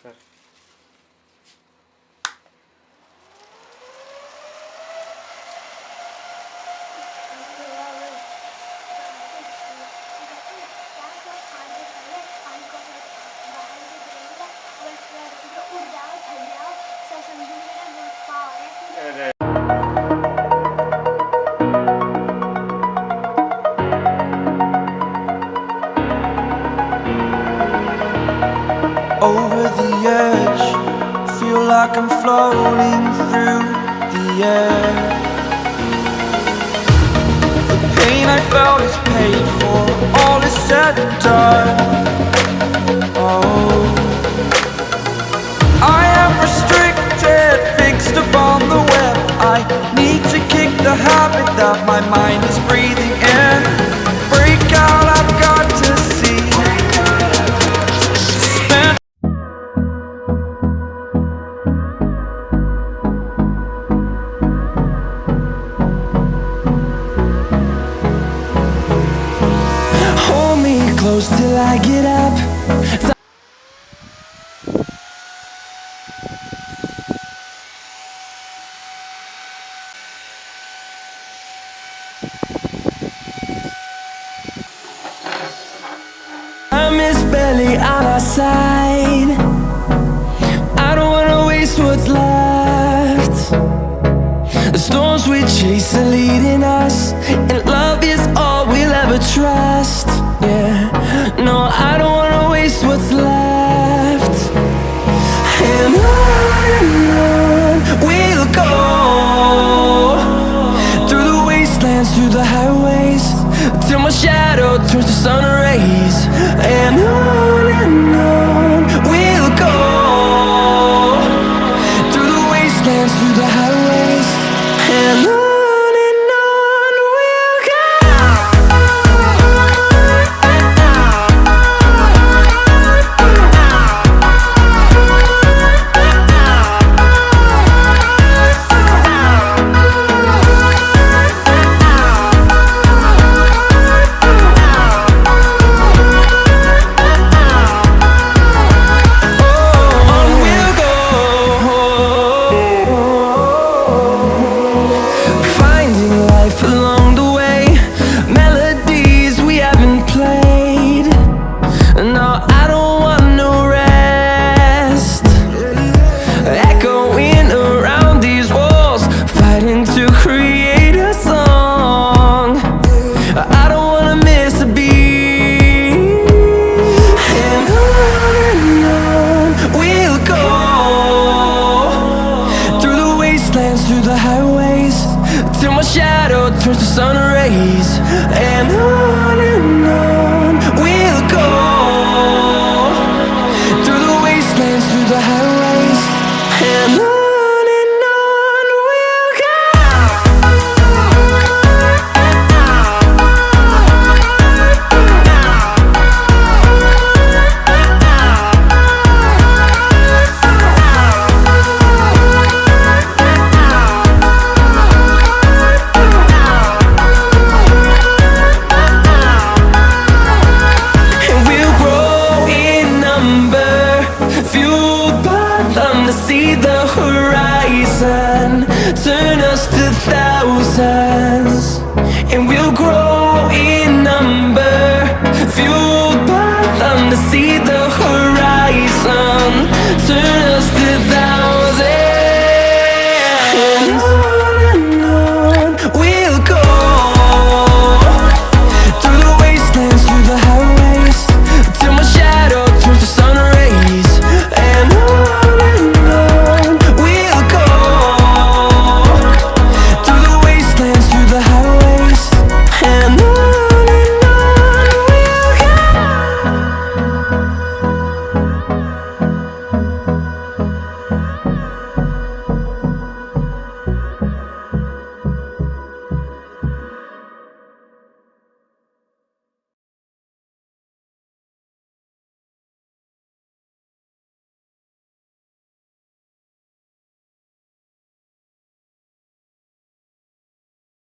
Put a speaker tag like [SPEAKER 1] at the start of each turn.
[SPEAKER 1] sir.
[SPEAKER 2] Over the edge, feel like I'm floating through the air. The pain I felt is paid for, all is said and done. Oh, I am restricted, fixed upon the web. I need to kick the habit that my mind is breathing in. Break out, I've got to see. Hold me close till I get up. Time is barely on our side. I don't wanna waste what's left. The storms we chase are leading us, and love is all we'll ever trust. Yeah, no, I don't wanna waste what's left. And on we'll go, through the wastelands, through the highways, till my shadow turns to sun rays. And on we'll go, through the wastelands, through the highways, and on we'll go. Through the highways, till my shadow turns to sun rays. And on we'll go, through the wastelands, through the highways, and on we'll go. See the horizon, turn us to thousands, and we'll grow in number, fueled by them to see the